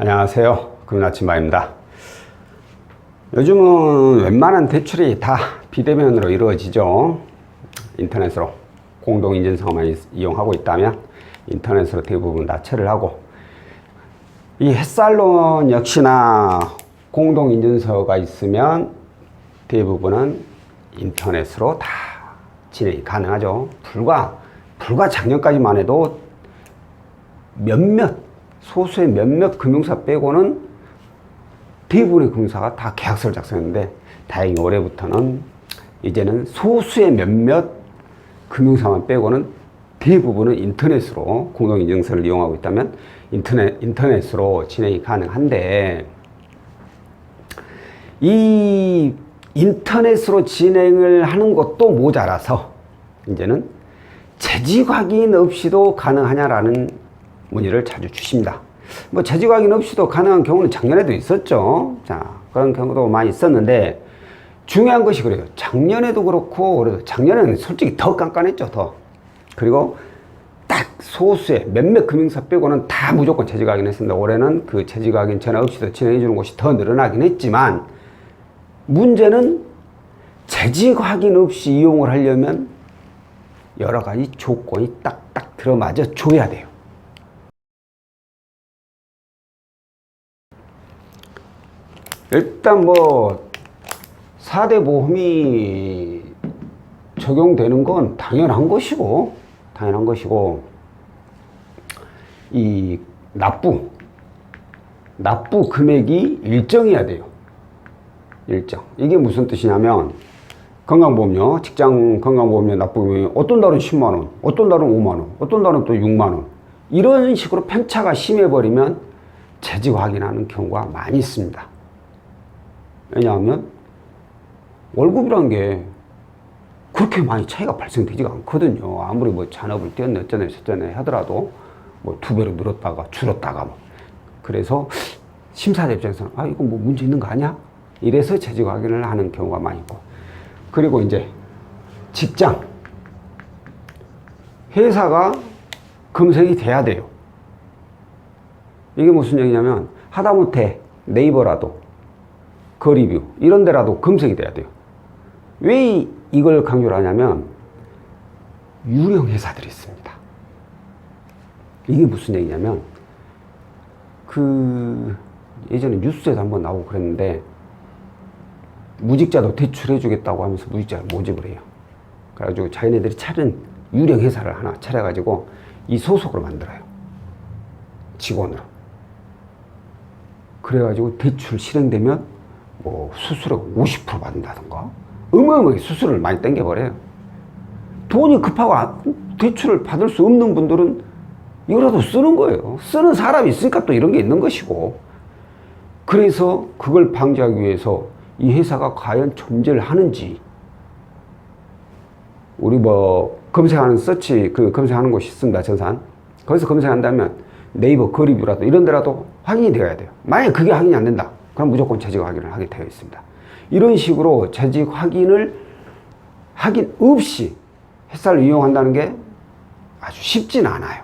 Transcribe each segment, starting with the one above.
안녕하세요. 금나침반입니다. 요즘은 웬만한 대출이 다 비대면으로 이루어지죠. 인터넷으로 공동인증서만 이용하고 있다면 인터넷으로 대부분 다 처리를 하고, 이 햇살론 역시나 공동인증서가 있으면 대부분은 인터넷으로 다 진행이 가능하죠. 불과 작년까지만 해도 소수의 몇몇 금융사 빼고는 대부분의 금융사가 다 계약서를 작성했는데, 다행히 올해부터는 이제는 소수의 몇몇 금융사만 빼고는 대부분은 인터넷으로 공동인증서를 이용하고 있다면 인터넷으로 진행이 가능한데, 이 인터넷으로 진행을 하는 것도 모자라서 이제는 재직 확인 없이도 가능하냐라는 문의를 자주 주십니다. 뭐 재직 확인 없이도 가능한 경우는 작년에도 있었죠. 자, 그런 경우도 많이 있었는데, 중요한 것이 그래요. 작년에도 그렇고 올해도, 작년에는 솔직히 더 깐깐했죠. 더. 그리고 딱 소수의 몇몇 금융사 빼고는 다 무조건 재직 확인 했습니다. 올해는 그 재직 확인 전화 없이도 진행해 주는 곳이 더 늘어나긴 했지만, 문제는 재직 확인 없이 이용을 하려면 여러 가지 조건이 딱딱 들어맞아 줘야 돼요. 일단 뭐 4대 보험이 적용되는 건 당연한 것이고, 이 납부 금액이 일정해야 돼요. 일정. 이게 무슨 뜻이냐면, 건강보험료, 직장 건강보험료 납부 금액이 어떤 달은 10만원, 어떤 달은 5만원, 어떤 달은 또 6만원, 이런 식으로 편차가 심해버리면 재직 확인하는 경우가 많이 있습니다. 왜냐하면 월급이란 게 그렇게 많이 차이가 발생되지가 않거든요. 아무리 뭐 잔업을 뛰었네 어쩌네 저쩌네 하더라도 뭐 2배로 늘었다가 줄었다가 뭐. 그래서 심사자 입장에서는 이거 뭐 문제 있는 거 아니야? 이래서 재직 확인을 하는 경우가 많이 있고, 그리고 이제 직장, 회사가 검색이 돼야 돼요. 이게 무슨 얘기냐면, 하다못해 네이버라도 거리뷰 이런 데라도 검색이 돼야 돼요. 왜 이걸 강조를 하냐면, 유령 회사들이 있습니다. 이게 무슨 얘기냐면, 예전에 뉴스에도 한번 나오고 그랬는데, 무직자도 대출해 주겠다고 하면서 무직자를 모집을 해요. 그래가지고 자기네들이 차린 유령 회사를 하나 차려가지고 이 소속으로 만들어요. 직원으로. 그래가지고 대출 실행되면 뭐 수수료 50% 받는다던가 어마어마하게 수수료를 많이 땡겨버려요. 돈이 급하고 대출을 받을 수 없는 분들은 이거라도 쓰는 거예요. 쓰는 사람이 있으니까 또 이런 게 있는 것이고, 그래서 그걸 방지하기 위해서 이 회사가 과연 존재를 하는지, 우리 뭐 검색하는 서치 검색하는 곳이 있습니다. 전산. 거기서 검색한다면 네이버 거리뷰라도 이런 데라도 확인이 되어야 돼요. 만약에 그게 확인이 안 된다, 그럼 무조건 재직 확인을 하게 되어 있습니다. 이런 식으로 재직 확인 없이 햇살을 이용한다는 게 아주 쉽지는 않아요.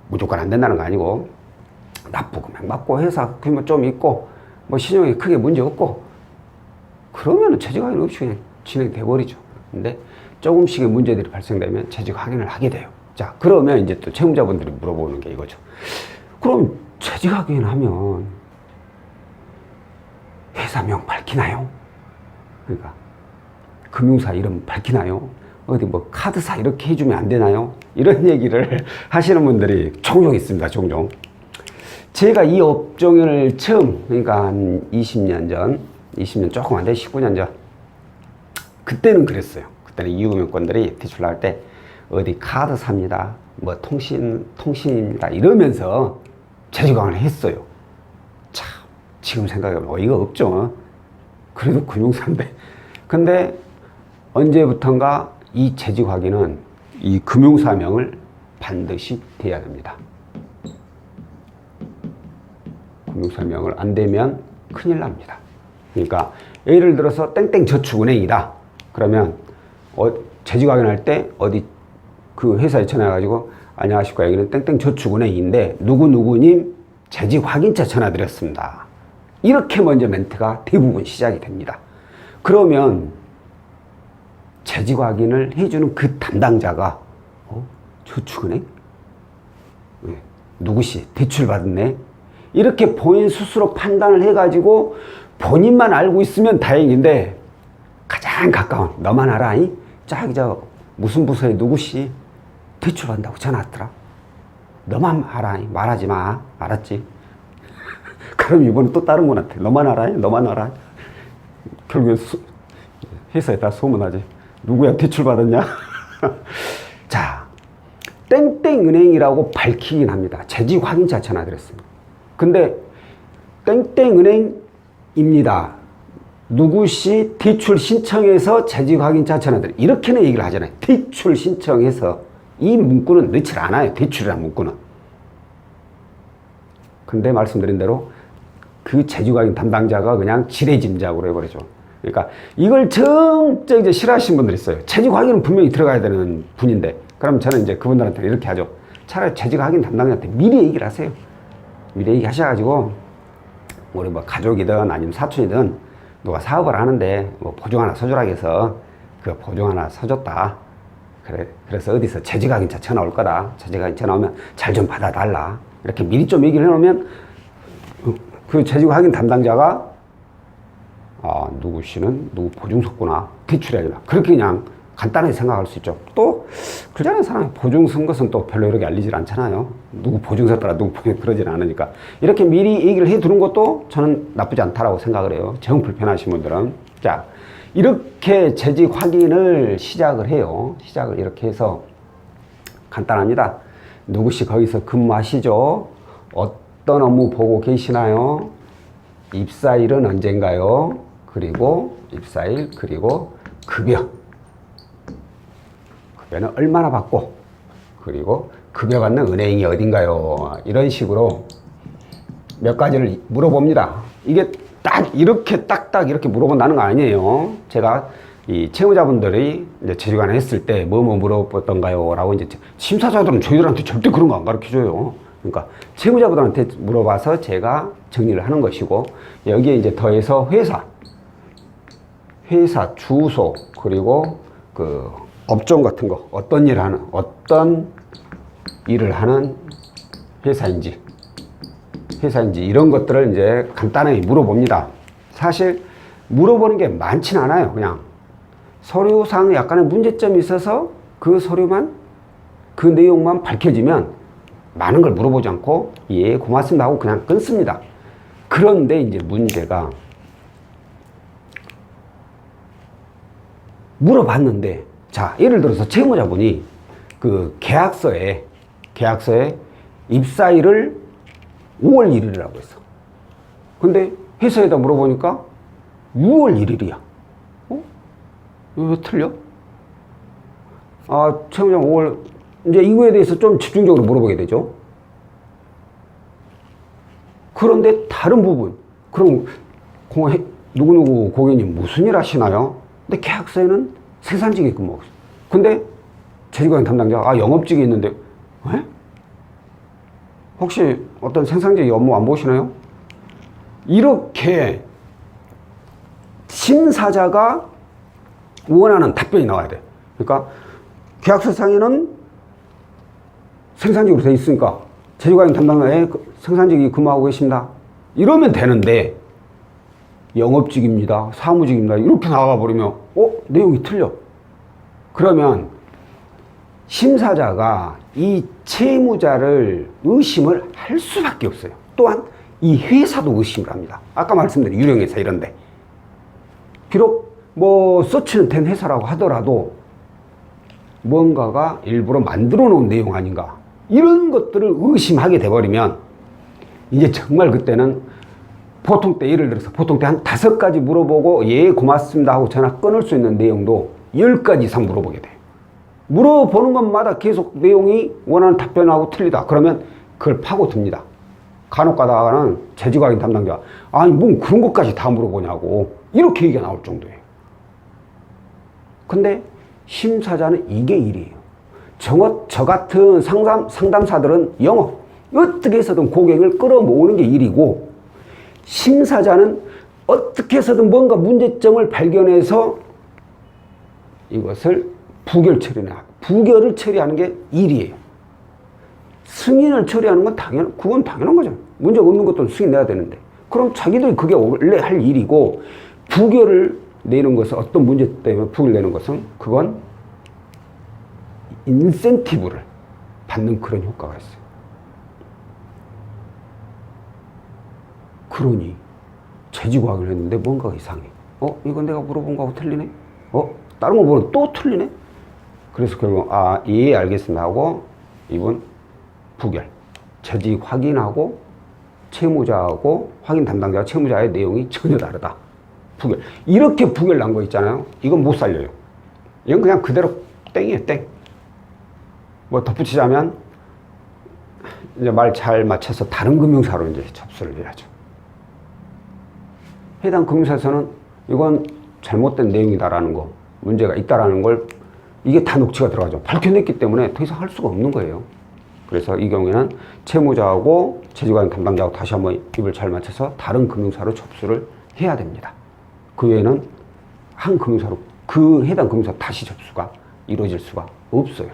무조건 안 된다는 거 아니고, 납부 금액 맞고 회사 규모 좀 있고 뭐 신용이 크게 문제 없고 그러면은 재직 확인 없이 그냥 진행돼 버리죠. 근데 조금씩의 문제들이 발생되면 재직 확인을 하게 돼요. 자, 그러면 이제 또 채무자분들이 물어보는 게 이거죠. 그럼 재직 확인하면 회사명 밝히나요? 그러니까 금융사 이름 밝히나요? 어디 뭐 카드사 이렇게 해주면 안 되나요? 이런 얘기를 하시는 분들이 종종 있습니다. 종종. 제가 이 업종을 처음, 그러니까 한 20년 조금 안 돼, 19년 전. 그때는 그랬어요. 그때는 이유금융권들이 대출 나올 때 어디 카드사입니다, 뭐 통신입니다 이러면서 재직강을 했어요. 참, 지금 생각해보면 어이가 없죠. 그래도 금융사인데. 근데 언제부턴가 이 재직 확인은 이 금융사명을 반드시 돼야 됩니다. 금융사명을 안 되면 큰일 납니다. 그러니까 예를 들어서 땡땡저축은행이다. 그러면 재직 확인할 때 어디 그 회사에 전화해가지고, 안녕하십니까, 여기는 땡땡저축은행인데 누구누구님 재직 확인차 전화드렸습니다. 이렇게 먼저 멘트가 대부분 시작이 됩니다. 그러면 재직 확인을 해주는 그 담당자가 저축은행? 누구시 대출 받았네? 이렇게 본인 스스로 판단을 해가지고 본인만 알고 있으면 다행인데 가장 가까운 너만 알아? 저기 저 무슨 부서에 누구시 대출 받는다고 전화 왔더라. 너만 알아? 말하지 마. 알았지? 그럼 이번에 또 다른 분한테 너만 알아? 너만 알아? 결국에 회사에다 소문하지. 누구야 대출 받았냐? 자, 땡땡은행이라고 밝히긴 합니다. 재직 확인차 전화드렸습니다. 근데 땡땡은행입니다. 누구시 대출 신청해서 재직 확인차 전화드려. 이렇게는 얘기를 하잖아요. 대출 신청해서 이 문구는 넣질 않아요. 대출이라는 문구는. 근데 말씀드린 대로 그 재직 확인 담당자가 그냥 지레짐작으로 해버리죠. 그러니까 이걸 정작 이제 싫어하시는 분들이 있어요. 재직 확인은 분명히 들어가야 되는 분인데, 그럼 저는 이제 그분들한테 이렇게 하죠. 차라리 재직 확인 담당자한테 미리 얘기를 하세요. 미리 얘기하셔가지고 우리 뭐 가족이든 아니면 사촌이든 누가 사업을 하는데 뭐 보증 하나 서주라고 해서 그 보증 하나 서줬다. 그래서 어디서 재직 확인차 전화 올 거다. 재직 확인 전화 오면 잘 좀 받아달라. 이렇게 미리 좀 얘기를 해놓으면 그 재직 확인 담당자가 누구 씨는 누구 보증 섰구나. 대출해야 되나. 그렇게 그냥 간단하게 생각할 수 있죠. 또 그러잖아요. 사람이 보증 쓴 것은 또 별로 이렇게 알리질 않잖아요. 누구 보증 섰더라 누구 보증 그러진 않으니까. 이렇게 미리 얘기를 해두는 것도 저는 나쁘지 않다라고 생각을 해요. 정 불편하신 분들은. 자, 이렇게 재직 확인을 시작을 해요. 시작을 이렇게 해서 간단합니다. 누구씨 거기서 근무하시죠? 어떤 업무 보고 계시나요? 입사일은 언젠가요? 그리고 입사일, 그리고 급여. 급여는 얼마나 받고, 그리고 급여 받는 은행이 어딘가요? 이런 식으로 몇 가지를 물어봅니다. 이게 딱 이렇게 딱딱 이렇게 물어본다는 거 아니에요. 제가 이 채무자분들이 이제 재직관을 했을 때 뭐 물어봤던가요? 라고 이제 심사자들은 저희들한테 절대 그런 거 안 가르쳐 줘요. 그러니까 채무자분들한테 물어봐서 제가 정리를 하는 것이고, 여기에 이제 더해서 회사 주소, 그리고 그 업종 같은 거, 어떤 일을 하는 회사인지 이런 것들을 이제 간단하게 물어봅니다. 사실 물어보는 게 많진 않아요. 그냥 서류상 약간의 문제점이 있어서 그 서류만, 그 내용만 밝혀지면 많은 걸 물어보지 않고 예 고맙습니다 하고 그냥 끊습니다. 그런데 이제 문제가 물어봤는데, 자 예를 들어서 채무자분이 그 계약서에 입사일을 5월 1일이라고 했어. 근데 회사에다 물어보니까 6월 1일이야. 왜 틀려? 채무자 5월, 이제 이거에 대해서 좀 집중적으로 물어보게 되죠. 그런데 다른 부분, 그럼 누구누구 고객님 무슨 일 하시나요? 근데 계약서에는 생산직에 근무하고 있어요. 근데 재직관 담당자가 영업직에 있는데, 왜? 혹시 어떤 생산직 업무 안 보시나요? 이렇게 심사자가 원하는 답변이 나와야 돼. 그러니까 계약서상에는 생산직으로 되어 있으니까 재직관 담당자에 생산직이 근무하고 계십니다. 이러면 되는데 영업직입니다. 사무직입니다. 이렇게 나와 버리면 내용이 틀려. 그러면 심사자가 이 채무자를 의심을 할 수밖에 없어요. 또한 이 회사도 의심을 합니다. 아까 말씀드린 유령회사 이런데 비록 뭐 서치는 된 회사라고 하더라도 뭔가가 일부러 만들어 놓은 내용 아닌가, 이런 것들을 의심하게 돼버리면 이제 정말 그때는 보통 때 예를 들어서 보통 때 한 5가지 물어보고 예 고맙습니다 하고 전화 끊을 수 있는 내용도 10가지 이상 물어보게 돼요. 물어보는 것마다 계속 내용이 원하는 답변하고 틀리다 그러면 그걸 파고듭니다. 간혹 가다가는 재직확인 담당자 아니 뭐 그런 것까지 다 물어보냐고 이렇게 얘기가 나올 정도예요. 근데 심사자는 이게 일이에요. 저 같은 상담사들은 어떻게 해서든 고객을 끌어모으는 게 일이고, 심사자는 어떻게 해서든 뭔가 문제점을 발견해서 이것을 부결을 처리하는 게 일이에요. 승인을 처리하는 건 그건 당연한 거죠. 문제가 없는 것도 승인 내야 되는데. 그럼 자기들이 그게 원래 할 일이고, 부결을 내는 것은, 어떤 문제 때문에 부결을 내는 것은, 그건 인센티브를 받는 그런 효과가 있어요. 그러니 재지구하기를 했는데 뭔가 이상해. 이건 내가 물어본 거하고 틀리네? 다른 거 물어보면 또 틀리네? 그래서 결국 예, 알겠습니다 하고 이분 부결. 재직 확인하고 채무자하고 확인 담당자와 채무자의 내용이 전혀 다르다. 부결. 이렇게 부결 난 거 있잖아요. 이건 못 살려요. 이건 그냥 그대로 땡이에요, 땡. 뭐 덧붙이자면 이제 말 잘 맞춰서 다른 금융사로 이제 접수를 해야죠. 해당 금융사에서는 이건 잘못된 내용이다라는 거, 문제가 있다라는 걸, 이게 다 녹취가 들어가죠. 밝혀냈기 때문에 더 이상 할 수가 없는 거예요. 그래서 이 경우에는 채무자하고 재직관 담당자하고 다시 한번 입을 잘 맞춰서 다른 금융사로 접수를 해야 됩니다. 그 외에는 한 금융사로 그 해당 금융사 다시 접수가 이루어질 수가 없어요.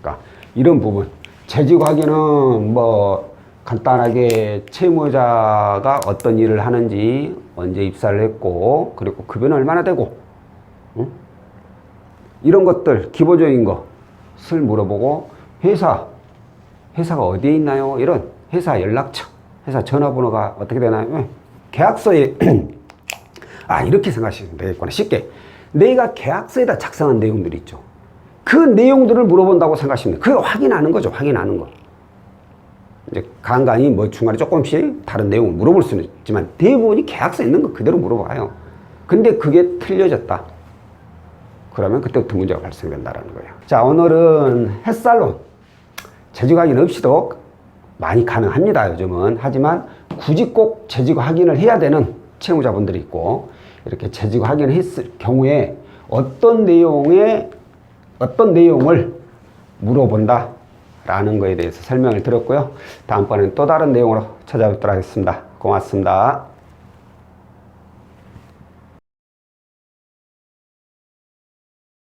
그러니까 이런 부분, 재직 확인은 뭐 간단하게 채무자가 어떤 일을 하는지, 언제 입사를 했고, 그리고 급여는 얼마나 되고, 이런 것들 기본적인 것을 물어보고, 회사가 어디에 있나요? 이런 회사 연락처, 회사 전화번호가 어떻게 되나요? 계약서에 이렇게 생각하시면 되겠구나. 쉽게 내가 계약서에다 작성한 내용들이 있죠. 그 내용들을 물어본다고 생각하시면 돼요. 그게 확인하는 거죠. 확인하는 거. 이제 간간히 뭐 중간에 조금씩 다른 내용을 물어볼 수는 있지만 대부분이 계약서에 있는 거 그대로 물어봐요. 근데 그게 틀려졌다. 그러면 그때부터 문제가 발생된다는 거예요. 자, 오늘은 햇살론. 재직 확인 없이도 많이 가능합니다, 요즘은. 하지만 굳이 꼭 재직 확인을 해야 되는 채무자분들이 있고, 이렇게 재직 확인을 했을 경우에 어떤 내용을 물어본다 라는 거에 대해서 설명을 드렸고요. 다음번에는 또 다른 내용으로 찾아뵙도록 하겠습니다. 고맙습니다.